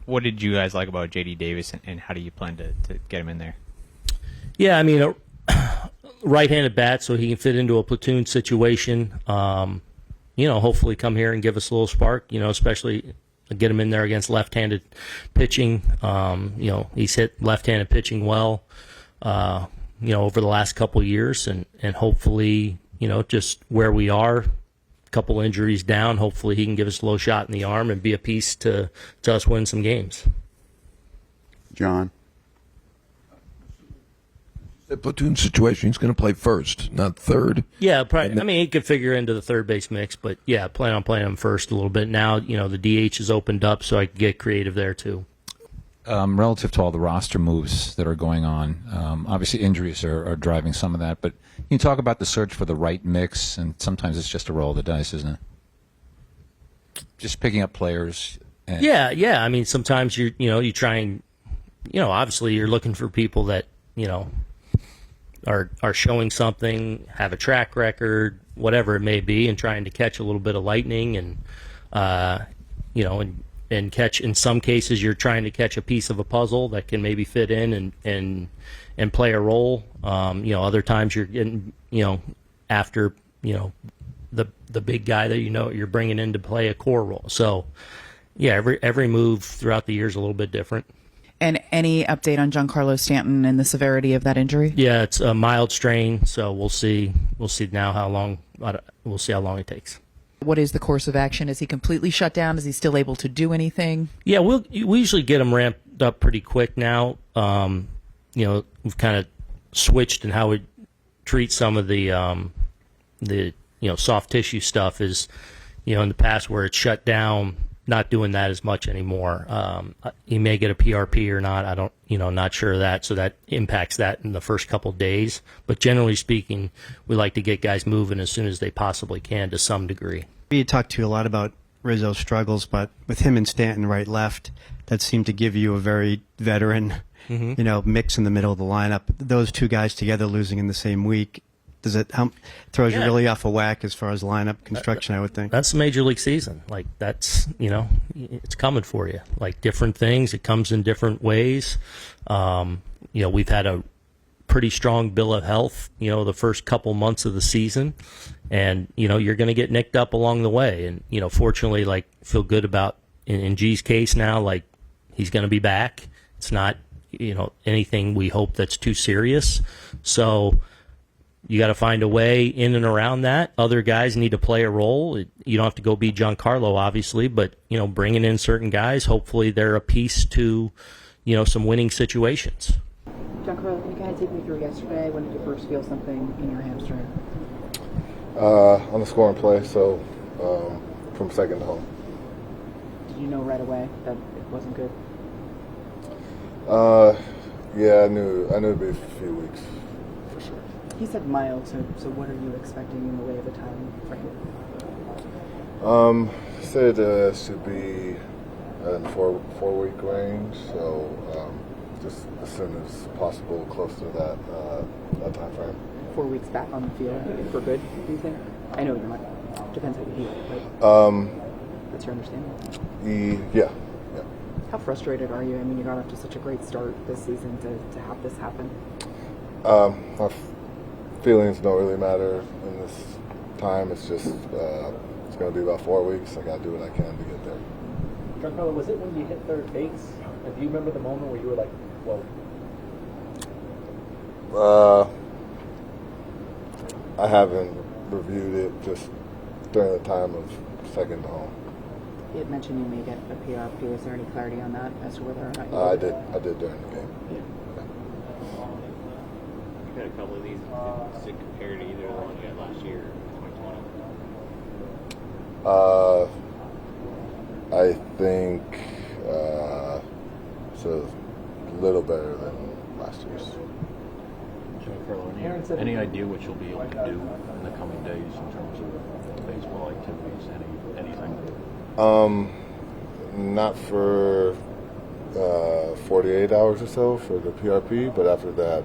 What did you guys like about J.D. Davis, and how do you plan to get him in there? Yeah, I mean, a right-handed bat, so he can fit into a platoon situation. Hopefully come here and give us a little spark, especially get him in there against left-handed pitching. He's hit left-handed pitching well, over the last couple of years, and hopefully, just where we are, a couple injuries down, hopefully he can give us a little shot in the arm and be a piece to us win some games. John? The platoon situation, he's going to play first, not third. Yeah, probably, I mean, he could figure into the third base mix, but yeah, plan on playing him first a little bit. Now, the DH is opened up, so I can get creative there too. Relative to all the roster moves that are going on, obviously injuries are driving some of that, but you talk about the search for the right mix, and sometimes it's just a roll of the dice, isn't it? Just picking up players. Yeah. I mean, sometimes you try and, obviously you're looking for people that, are showing something, have a track record, whatever it may be, and trying to catch a little bit of lightning, and and catch. In some cases, you're trying to catch a piece of a puzzle that can maybe fit in and play a role. Other times you're getting after the big guy that you're bringing in to play a core role. So yeah, every move throughout the year is a little bit different. And any update on Giancarlo Stanton and the severity of that injury? Yeah, it's a mild strain, so we'll see now how long. We'll see how long it takes. What is the course of action? Is he completely shut down? Is he still able to do anything? Yeah, we usually get him ramped up pretty quick now. We've kind of switched in how we treat some of the soft tissue stuff. Is in the past where it's shut down. Not doing that as much anymore. He may get a PRP or not. I don't, not sure of that. So that impacts that in the first couple of days. But generally speaking, we like to get guys moving as soon as they possibly can to some degree. You talked to a lot about Rizzo's struggles, but with him and Stanton right left, that seemed to give you a very veteran, mix in the middle of the lineup. Those two guys together losing in the same week. Does it throws you really off a whack as far as lineup construction? I would think that's the major league season. Like that's it's coming for you. Like different things, it comes in different ways. We've had a pretty strong bill of health. The first couple months of the season, and you're going to get nicked up along the way. And fortunately, like feel good about in G's case now. Like he's going to be back. It's not anything we hope that's too serious. So. You got to find a way in and around that. Other guys need to play a role. You don't have to go be Giancarlo, obviously, but bringing in certain guys, hopefully they're a piece to, some winning situations. Giancarlo, can you kind of take me through yesterday? When did you first feel something in your hamstring? On the scoring play, so from second to home. Did you know right away that it wasn't good? Yeah, I knew it'd be a few weeks. He said mild, so what are you expecting in the way of a time frame? Said it should be in the 4-week range, so just as soon as possible, close to that time frame. 4 weeks back on the field for good, do you think? I know you're not. Depends how you feel, but that's your understanding? Yeah. How frustrated are you? I mean, you got off to such a great start this season to have this happen. My feelings don't really matter in this time. It's just it's going to be about 4 weeks. I got to do what I can to get there. Giancarlo, was it when you hit third base? Do you remember the moment where you were like, whoa? I haven't reviewed it just during the time of second to home. You had mentioned you may get a PRP. Is there any clarity on that as to whether or not you I did during the game. Yeah. You had a couple of these. Does it compare to either the one you had last year or 2020? I think it's a little better than last year's. Giancarlo, any idea what you'll be able to do in the coming days in terms of baseball activities? Anything? Not for 48 hours or so for the PRP, but after that,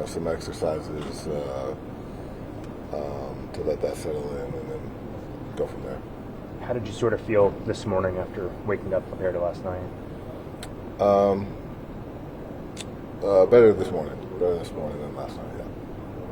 some exercises to let that settle in and then go from there. How did you sort of feel this morning after waking up compared to last night? Better this morning. Better this morning than last night, yeah.